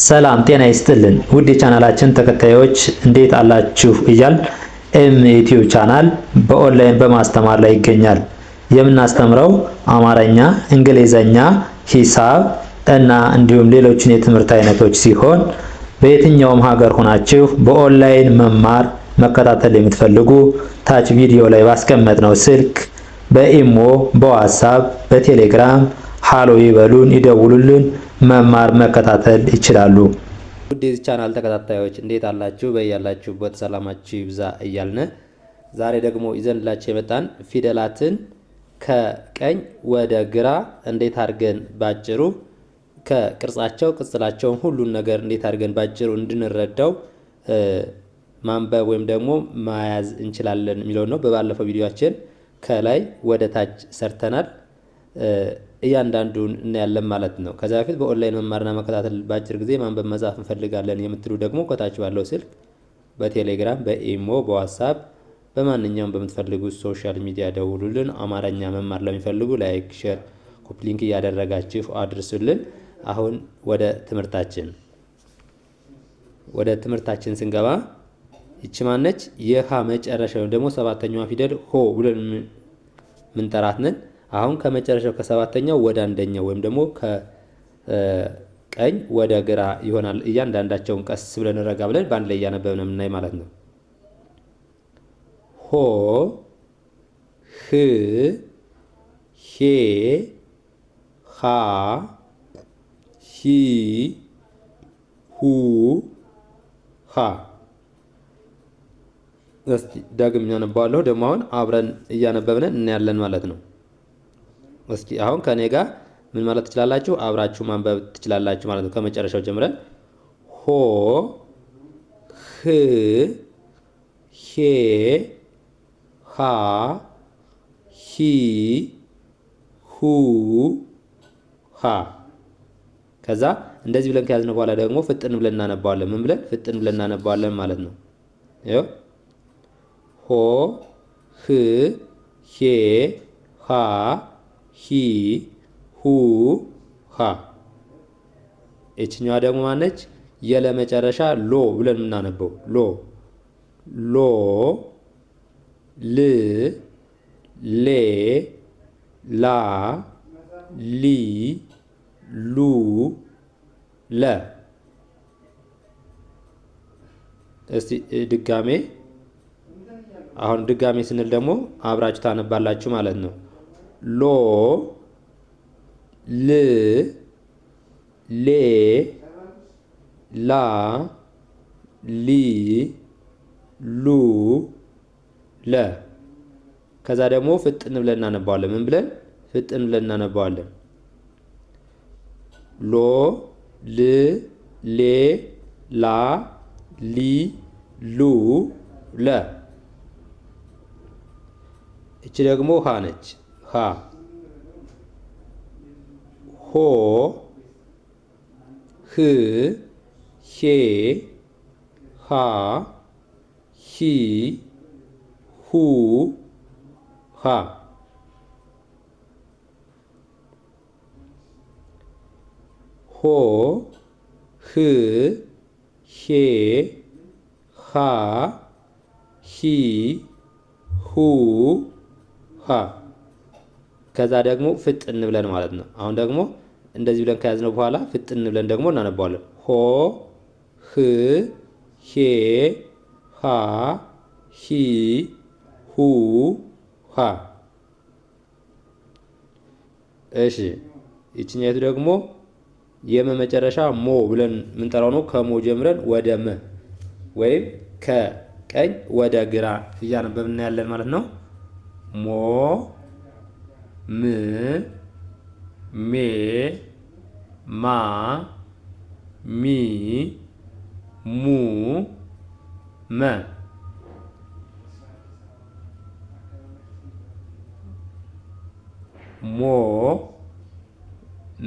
ሰላም ጤና ይስጥልን ውድ የቻናላችን ተከታዮች እንዴት አላችሁ እያል ዩቲዩብ ቻናል በኦንላይን በማስተማር ላይ ይገኛል። የምናስተምረው አማርኛ፣ እንግሊዘኛ፣ ሂሳብ እና እንዲሁም ሌሎችን የትምህርት አይነቶች ሲሆን በየትኛውም ሀገር ሆናችሁ በኦንላይን መማር መከታተል የምትፈልጉ ታች ቪዲዮ ላይ ባስቀመጥነው ስልክ በኢሞ፣ በዋትስአፕ፣ በቴሌግራም ሃሎ ይበሉን፣ ይደውሉልን፣ መማር መከታተል ይችላሉ። ውድ የዚህ ቻናል ተከታታዮች እንዴት አላችሁ? በያላችሁበት ሰላማችሁ ይብዛ እያልን ዛሬ ደግሞ ይዘንላችሁ የመጣን ፊደላትን ከቀኝ ወደ ግራ እንዴት አድርገን ባጭሩ ከቅርጻቸው ቅጽላቸውን ሁሉን ነገር እንዴት አድርገን ባጭሩ እንድንረዳው ማንበብ ወይም ደግሞ ማያዝ እንችላለን የሚለው ነው። በባለፈው ቪዲዮአችን ከላይ ወደ ታች ሰርተናል። እያንዳንዱን እናያለን ማለት ነው። ከዛ በፊት በኦንላይን መማርና መከታተል ባጭር ጊዜ ማንበብ መጻፍ እንፈልጋለን የምትሉ ደግሞ ከታች ባለው ስልክ በቴሌግራም፣ በኢሞ፣ በዋትስአፕ በማንኛውም በምትፈልጉት ሶሻል ሚዲያ ደውሉልን። አማርኛ መማር ለሚፈልጉ ላይክ፣ ሼር፣ ኮፒ ሊንክ እያደረጋችሁ አድርሱልን። አሁን ወደ ትምህርታችን ስንገባ ይቺ ማነች? የሃ መጨረሻ ወይም ደግሞ ሰባተኛዋ ፊደል ሆ ብለን ምንጠራት ነን። አሁን ከመጨረሻው ከሰባተኛው ወደ አንደኛው ወይም ደግሞ ከቀኝ ወደ ግራ ይሆናል። እያንዳንዳቸውን ቀስ ብለን ረጋ ብለን በአንድ ላይ እያነበብን የምናይ ማለት ነው። ሆ፣ ህ፣ ሄ፣ ሃ፣ ሂ፣ ሁ፣ ሃ። እስቲ ዳግም ያነባዋለሁ። ደግሞ አሁን አብረን እያነበብን እናያለን ማለት ነው። እስኪ አሁን ከኔ ጋር ምን ማለት ትችላላችሁ? አብራችሁ ማንበብ ትችላላችሁ ማለት ነው። ከመጨረሻው ጀምረን ሆ፣ ህ፣ ሄ፣ ሃ፣ ሂ፣ ሁ፣ ሃ። ከዛ እንደዚህ ብለን ከያዝነው በኋላ ደግሞ ፍጥን ብለን እናነባዋለን። ምን ብለን? ፍጥን ብለን እናነባዋለን ማለት ነው። ይኸው ሆ፣ ህ፣ ሄ፣ ሃ፣ ሂ፣ ሁ፣ ሃ። እችኛዋ ደግሞ ማነች? የለመጨረሻ ሎ ብለን የምናነበው ሎ፣ ሎ፣ ል፣ ሌ፣ ላ፣ ሊ፣ ሉ፣ ለ። እስቲ ድጋሜ አሁን ድጋሜ ስንል ደግሞ አብራችሁ ታነባላችሁ ማለት ነው። ሎ፣ ል፣ ሌ፣ ላ፣ ሊ፣ ሉ፣ ለ። ከዛ ደግሞ ፍጥን ብለን እናነባዋለን። ምን ብለን? ፍጥን ብለን እናነባዋለን። ሎ፣ ል፣ ሌ፣ ላ፣ ሊ፣ ሉ፣ ለ። እቺ ደግሞ ሃ ነች። ሃ፣ ሆ፣ ህ፣ ሄ፣ ሃ፣ ሂ፣ ሁ፣ ሃ። ሆ፣ ህ፣ ሄ፣ ሃ፣ ሂ፣ ሁ፣ ሃ። ከዛ ደግሞ ፍጥን ብለን ማለት ነው። አሁን ደግሞ እንደዚህ ብለን ከያዝነው በኋላ ፍጥን ብለን ደግሞ እናነባዋለን። ሆ፣ ህ፣ ሄ፣ ሃ፣ ሂ፣ ሁ፣ ሃ። እሺ ይችኛይቱ ደግሞ የመጨረሻ ሞ ብለን የምንጠራው ነው። ከሞ ጀምረን ወደ መ ወይም ከቀኝ ወደ ግራ እያነበብን እናያለን ማለት ነው። ሞ፣ ም፣ ሜ፣ ማ፣ ሚ፣ ሙ፣ መ። ሞ፣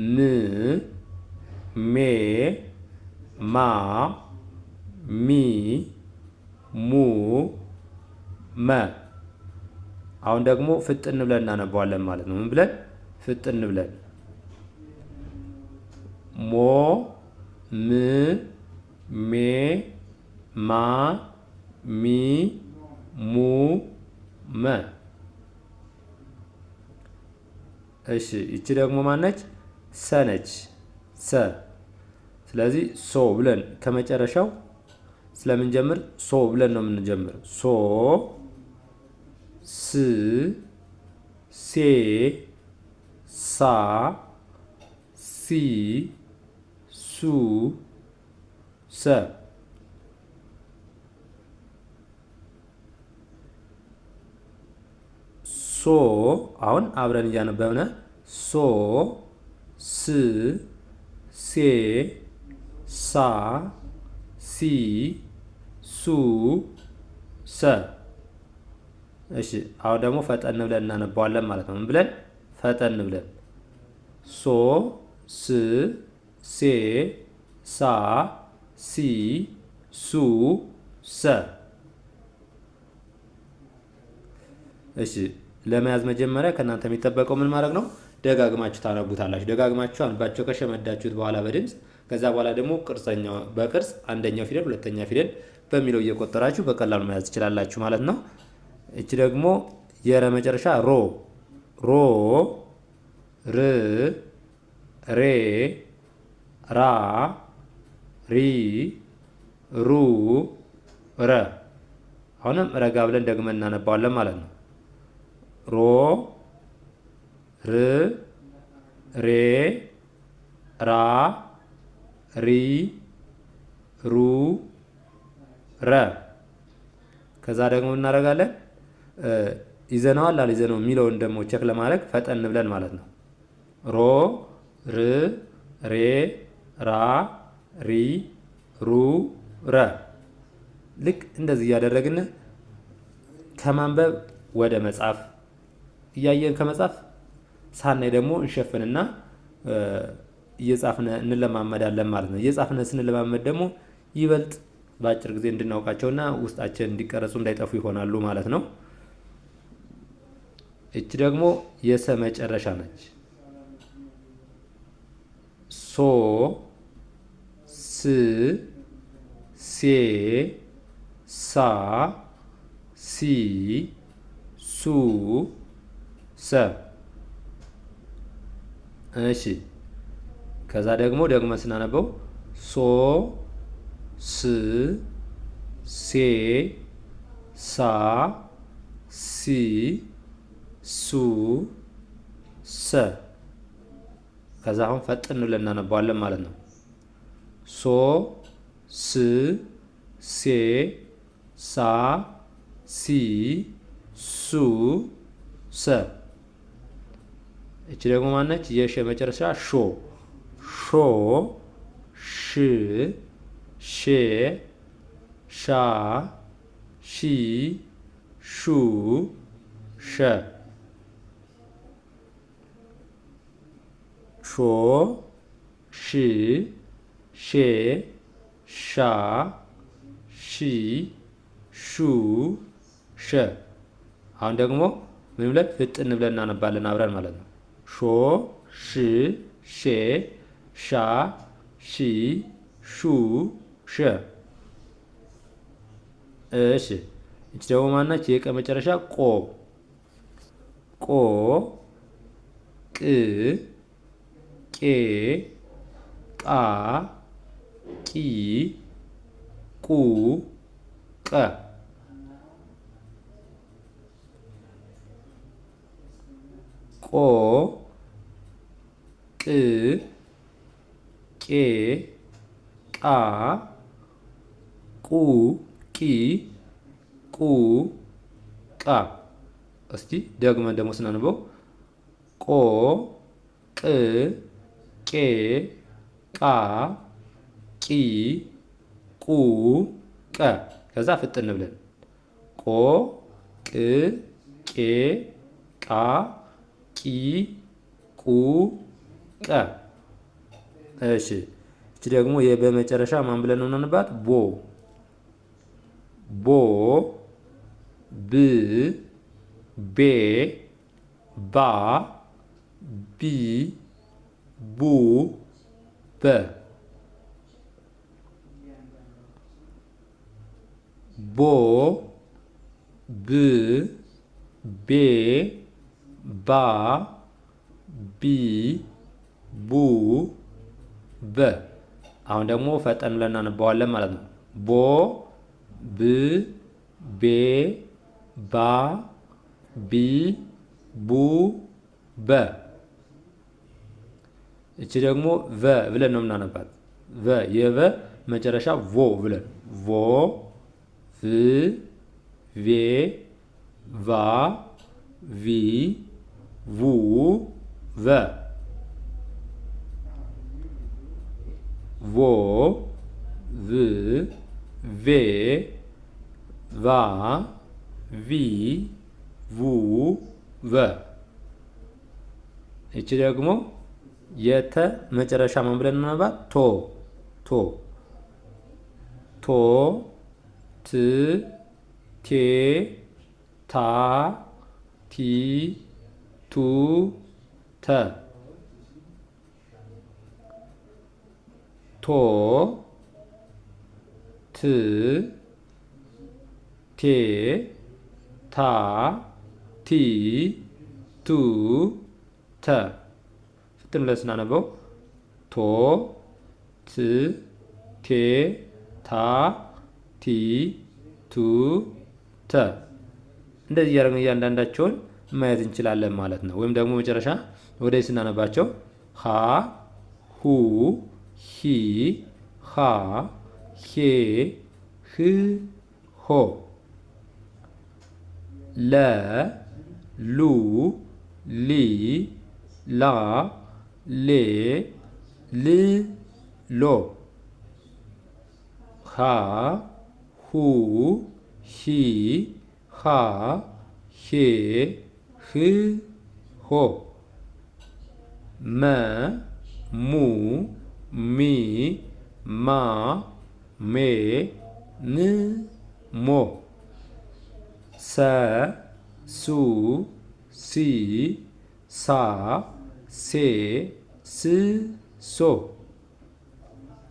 ም፣ ሜ፣ ማ፣ ሚ፣ ሙ፣ መ። አሁን ደግሞ ፍጥን ብለን እናነባዋለን ማለት ነው። ምን ብለን? ፍጥን ብለን ሞ ም ሜ ማ ሚ ሙ መ። እሺ ይቺ ደግሞ ማነች? ሰ ነች። ሰ። ስለዚህ ሶ ብለን ከመጨረሻው ስለምንጀምር ሶ ብለን ነው የምንጀምር። ሶ ስ ሴ ሳ ሲ ሱ ሰ። ሶ አሁን አብረን እያነበብን ሶ ስ ሴ ሳ ሲ ሱ ሰ። እሺ አሁን ደግሞ ፈጠን ብለን እናነባዋለን ማለት ነው። ምን ብለን? ፈጠን ብለን ሶ ስ ሴ ሳ ሲ ሱ ሰ። እሺ ለመያዝ መጀመሪያ ከእናንተ የሚጠበቀው ምን ማድረግ ነው? ደጋግማችሁ ታነቡታላችሁ። ደጋግማችሁ አንባችሁ ከሸመዳችሁት በኋላ በድምፅ ከዛ በኋላ ደግሞ በቅርጽ አንደኛው ፊደል ሁለተኛ ፊደል በሚለው እየቆጠራችሁ በቀላሉ መያዝ ትችላላችሁ ማለት ነው። እቺ ደግሞ የረ መጨረሻ ሮ ሮ ር ሬ ራ ሪ ሩ ረ። አሁንም ረጋ ብለን ደግመን እናነባዋለን ማለት ነው። ሮ ር ሬ ራ ሪ ሩ ረ። ከዛ ደግሞ እናደርጋለን ይዘነዋል አልይዘነው የሚለውን ደግሞ ቼክ ለማድረግ ፈጠን ብለን ማለት ነው። ሮ ር ሬ ራ ሪ ሩ ረ። ልክ እንደዚህ እያደረግን ከማንበብ ወደ መጻፍ እያየን ከመጻፍ ሳናይ ደግሞ እንሸፍንና እየጻፍን እንለማመዳለን ማለት ነው። እየጻፍን ስንለማመድ ደግሞ ይበልጥ በአጭር ጊዜ እንድናውቃቸውና ውስጣችን እንዲቀረጹ እንዳይጠፉ ይሆናሉ ማለት ነው። እቺ ደግሞ የሰ መጨረሻ ነች። ሶ ስ ሴ ሳ ሲ ሱ ሰ። እሺ ከዛ ደግሞ ስናነበው ሶ ስ ሴ ሳ ሲ ሱ ሰ። ከዛ አሁን ፈጥን ብለን እናነባዋለን ማለት ነው። ሶ ስ ሴ ሳ ሲ ሱ ሰ። እቺ ደግሞ ማነች? የሸ መጨረሻ ሾ ሾ ሽ ሼ ሻ ሺ ሹ ሸ። ሾ ሽ ሼ ሻ ሺ ሹ ሸ። አሁን ደግሞ ምን ብለን ፍጥን ብለን እናነባለን አብረን ማለት ነው። ሾ ሽ ሼ ሻ ሺ ሹ ሸ። እሺ እቺ ደግሞ ማናች? የቀ መጨረሻ ቆ ቆ ቅ ቄ ቃ ቂ ቁ ቀ። ቆ ቅ ቄ ቃ ቁ ቂ ቁ ቃ። እስቲ ደግመን ደግሞ ስናነበው ቆ ቅ ቄ ቃ ቂ ቁ ቀ። ከዛ ፍጥን ብለን ቆ ቅ ቄ ቃ ቂ ቁ ቀ። እሺ እቺ ደግሞ በመጨረሻ ማን ብለን ነው እናንባት? ቦ ቦ ብ ቤ ባ ቢ ቡ በ። ቦ ብ ቤ ባ ቢ ቡ በ። አሁን ደግሞ ፈጠን ብለን እናነባዋለን ማለት ነው። ቦ ብ ቤ ባ ቢ ቡ በ። እቺ ደግሞ ቨ ብለን ነው የምናነባት። ቨ የቨ መጨረሻ ቮ ብለን ቮ ቭ ቬ ቫ ቪ ቡ ቨ። ቮ ቭ ቬ ቫ ቪ ቡ ቨ። እቺ ደግሞ የተ መጨረሻ ምን ብለን እናነባት? ቶ ቶ ቶ ት ቴ ታ ቲ ቱ ተ ቶ ት ቴ ታ ቲ ቱ ተ። ፍጥን ብለን ስናነበው ቶ ት ቴ ታ ቲ ቱ ተ። እንደዚህ እያደረግን እያንዳንዳቸውን ማየት እንችላለን ማለት ነው። ወይም ደግሞ መጨረሻ ወደዚህ ስናነባቸው ሀ ሁ ሂ ሃ ሄ ህ ሆ ለ ሉ ሊ ላ ሌ ል ሎ ሀ ሁ ሂ ሃ ሄ ህ ሆ መ ሙ ሚ ማ ሜ ም ሞ ሰ ሱ ሲ ሳ ሴ ስ ሶ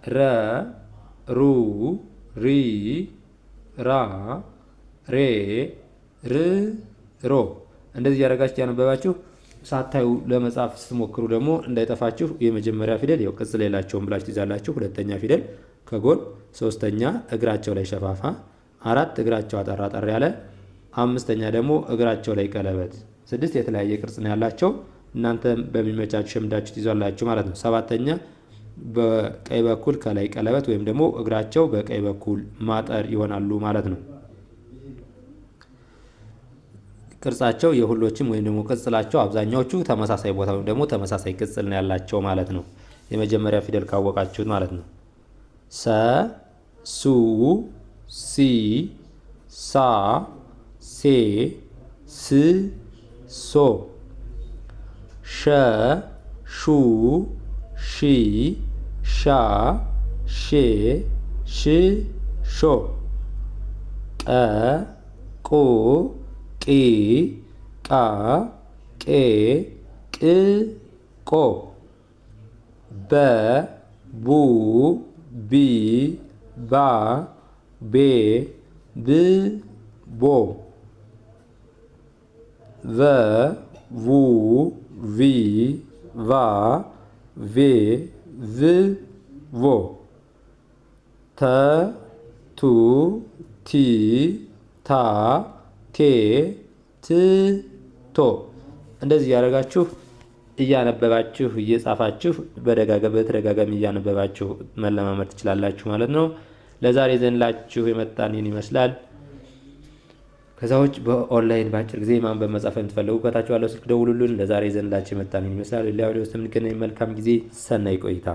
ረ ሩ ሪ ራ ሬ ር ሮ። እንደዚህ ያደረጋችሁ ያነበባችሁ ሳታዩ ለመጻፍ ስትሞክሩ ደግሞ እንዳይጠፋችሁ የመጀመሪያ ፊደል ያው ቅጽል የላቸውም ብላችሁ ትይዛላችሁ። ሁለተኛ ፊደል ከጎን፣ ሶስተኛ እግራቸው ላይ ሸፋፋ፣ አራት እግራቸው አጠር አጠር ያለ፣ አምስተኛ ደግሞ እግራቸው ላይ ቀለበት። ስድስት የተለያየ ቅርጽ ነው ያላቸው። እናንተ በሚመቻችሁ ሸምዳችሁ ትይዛላችሁ ማለት ነው። ሰባተኛ በቀኝ በኩል ከላይ ቀለበት ወይም ደግሞ እግራቸው በቀኝ በኩል ማጠር ይሆናሉ ማለት ነው። ቅርጻቸው የሁሎችም ወይም ደግሞ ቅጽላቸው አብዛኛዎቹ ተመሳሳይ ቦታ ወይም ደግሞ ተመሳሳይ ቅጽል ነው ያላቸው ማለት ነው። የመጀመሪያ ፊደል ካወቃችሁት ማለት ነው። ሰ ሱ ሲ ሳ ሴ ስ ሶ ሸ ሹ ሺ ሻ ሼ ሽ ሾ ቀ ቁ ቂ ቃ ቄ ቅ ቆ በ ቡ ቢ ባ ቤ ብ ቦ ቨ ቡ ቪ ቫ ቬ ቭ ቮ ተ ቱ ቲ ታ ቴ ት ቶ። እንደዚህ ያደረጋችሁ እያነበባችሁ እየጻፋችሁ በተደጋጋሚ እያነበባችሁ መለማመድ ትችላላችሁ ማለት ነው። ለዛሬ ዘንላችሁ የመጣን ይህን ይመስላል። ከዛ ውጭ በኦንላይን በአጭር ጊዜ ማንበብ መጻፍ የምትፈልጉ ከታች ባለው ስልክ ደውሉልን። ለዛሬ ዘንላችሁ የመጣን ይህን ይመስላል። ሌላ ቪዲዮ ውስጥ የምንገናኝ። መልካም ጊዜ፣ ሰናይ ቆይታ